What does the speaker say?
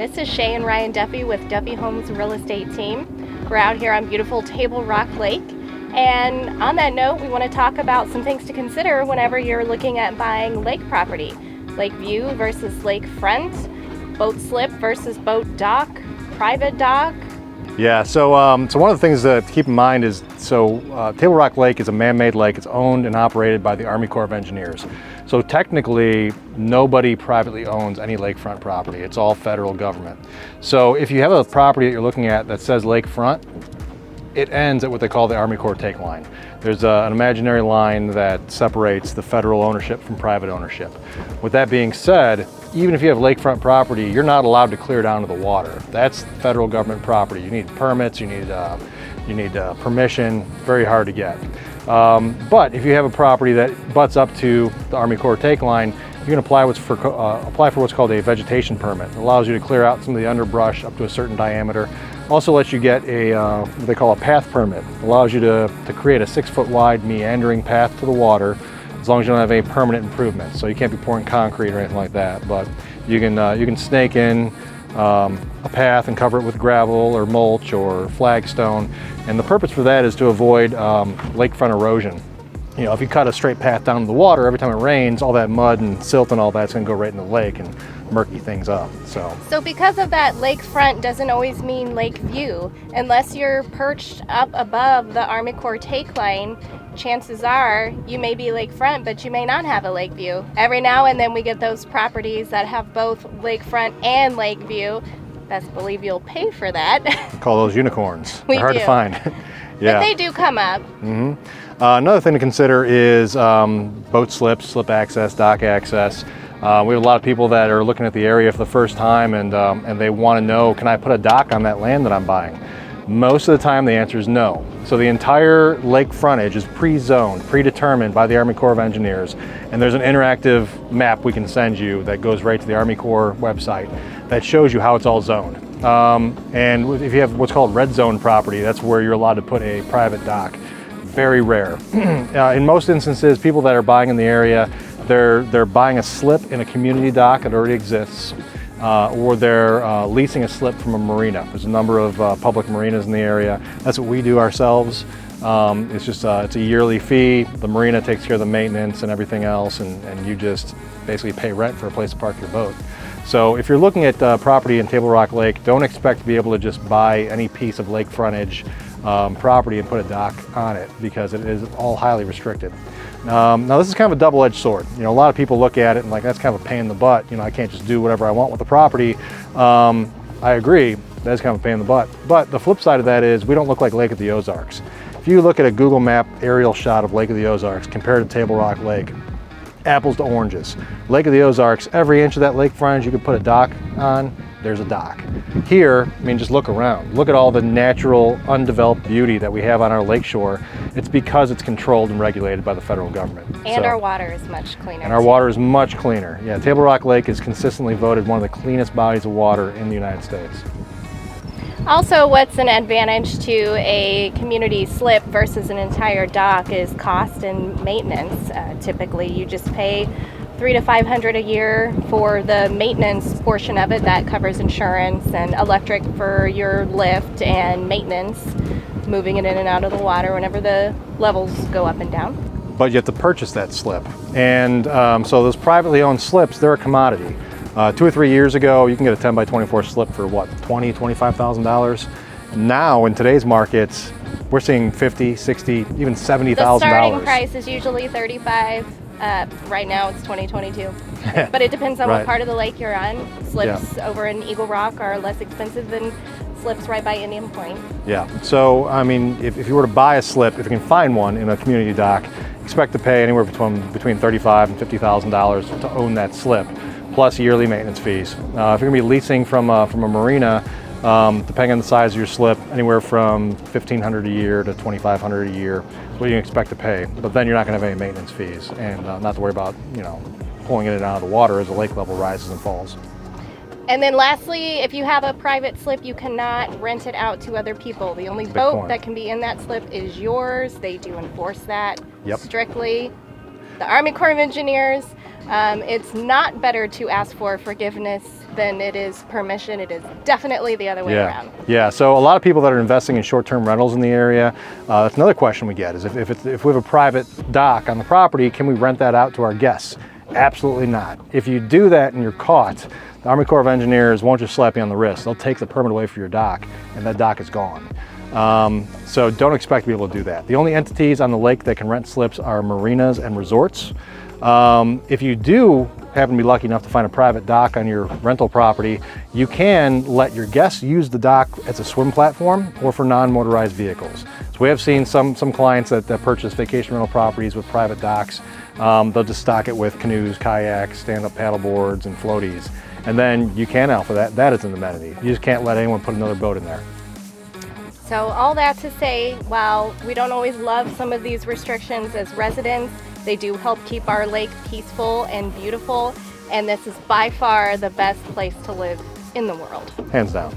This is Shae and Ryan Duffy with Duffy Homes Real Estate Team. We're out here on beautiful Table Rock Lake. And on that note, we want to talk about some things to consider whenever you're looking at buying lake property. Lake view versus lakefront, boat slip versus boat dock, private dock. Yeah, so one of the things to keep in mind is, Table Rock Lake is a man-made lake. It's owned and operated by the Army Corps of Engineers. So technically, nobody privately owns any lakefront property. It's all federal government. So if you have a property that you're looking at that says lakefront, it ends at what they call the Army Corps take line. There's an imaginary line that separates the federal ownership from private ownership. With that being said, even if you have lakefront property, you're not allowed to clear down to the water. That's federal government property. You need permits, you need permission, very hard to get. But if you have a property that butts up to the Army Corps take line, you can apply for what's called a vegetation permit. It allows you to clear out some of the underbrush up to a certain diameter. Also lets you get what they call a path permit. It allows you to create a 6-foot wide meandering path to the water, as long as you don't have any permanent improvements. So you can't be pouring concrete or anything like that, but you can snake in a path and cover it with gravel or mulch or flagstone. And the purpose for that is to avoid lakefront erosion. You know, if you cut a straight path down to the water, every time it rains, all that mud and silt and all that's going to go right in the lake and murky things up. So because of that, lakefront doesn't always mean lake view. Unless you're perched up above the Army Corps take line, chances are you may be lakefront, but you may not have a lake view. Every now and then we get those properties that have both lakefront and lake view. Best believe you'll pay for that. Call those unicorns. They're hard to find. Yeah. But they do come up. Mm-hmm. Another thing to consider is boat slips, slip access, dock access. We have a lot of people that are looking at the area for the first time and they want to know, can I put a dock on that land that I'm buying? Most of the time the answer is no. So the entire lake frontage is pre-zoned, predetermined by the Army Corps of Engineers, and there's an interactive map we can send you that goes right to the Army Corps website that shows you how it's all zoned. And if you have what's called red zone property, that's where you're allowed to put a private dock. Very rare. In most instances, people that are buying in the area, they're buying a slip in a community dock that already exists, or they're leasing a slip from a marina. There's a number of public marinas in the area. That's what we do ourselves. It's a yearly fee. The marina takes care of the maintenance and everything else, and you just basically pay rent for a place to park your boat. So if you're looking at property in Table Rock Lake, don't expect to be able to just buy any piece of lake frontage property and put a dock on it, because it is all highly restricted. Now this is kind of a double-edged sword. You know, a lot of people look at it and like, that's kind of a pain in the butt. You know, I can't just do whatever I want with the property. I agree, that's kind of a pain in the butt. But the flip side of that is we don't look like Lake of the Ozarks. If you look at a Google Map aerial shot of Lake of the Ozarks compared to Table Rock Lake, apples to oranges. Lake of the Ozarks, every inch of that lake frontage you could put a dock on, there's a dock. Here, I mean, just look around. Look at all the natural, undeveloped beauty that we have on our lakeshore. It's because it's controlled and regulated by the federal government. And our water is much cleaner. And our water is much cleaner. Yeah, Table Rock Lake is consistently voted one of the cleanest bodies of water in the United States. Also, what's an advantage to a community slip versus an entire dock is cost and maintenance. Typically, you just pay $300 to $500 a year for the maintenance portion of it. That covers insurance and electric for your lift and maintenance, moving it in and out of the water whenever the levels go up and down. But you have to purchase that slip. And so those privately owned slips, they're a commodity. 2 or 3 years ago, you can get a 10 by 24 slip for what, $20,000, $25,000? Now, in today's markets, we're seeing $50,000, $60,000, even $70,000. The starting price is usually $35,000. Right now it's 2022. But it depends on what part of the lake you're on. Slips over in Eagle Rock are less expensive than slips right by Indian Point. Yeah, so I mean, if you were to buy a slip, if you can find one in a community dock, expect to pay anywhere between $35,000 and $50,000 to own that slip, plus yearly maintenance fees. If you're going to be leasing from a marina, depending on the size of your slip, anywhere from $1,500 a year to $2,500 a year is what you can expect to pay. But then you're not going to have any maintenance fees, and not to worry about, you know, pulling it in and out of the water as the lake level rises and falls. And then lastly, if you have a private slip, you cannot rent it out to other people. The only boat that can be in that slip is yours. They do enforce that strictly. The Army Corps of Engineers It's not better to ask for forgiveness than it is permission. It is definitely the other way around. Yeah, so a lot of people that are investing in short-term rentals in the area, that's another question we get is if we have a private dock on the property, can we rent that out to our guests? Absolutely not. If you do that and you're caught, the Army Corps of Engineers won't just slap you on the wrist. They'll take the permit away from your dock, and that dock is gone. So don't expect to be able to do that. The only entities on the lake that can rent slips are marinas and resorts. If you do happen to be lucky enough to find a private dock on your rental property, you can let your guests use the dock as a swim platform or for non-motorized vehicles. So we have seen some clients that purchase vacation rental properties with private docks. They'll just stock it with canoes, kayaks, stand-up paddle boards, and floaties. And then you can offer that. That is an amenity. You just can't let anyone put another boat in there. So all that to say, while we don't always love some of these restrictions as residents, they do help keep our lake peaceful and beautiful, and this is by far the best place to live in the world. Hands down.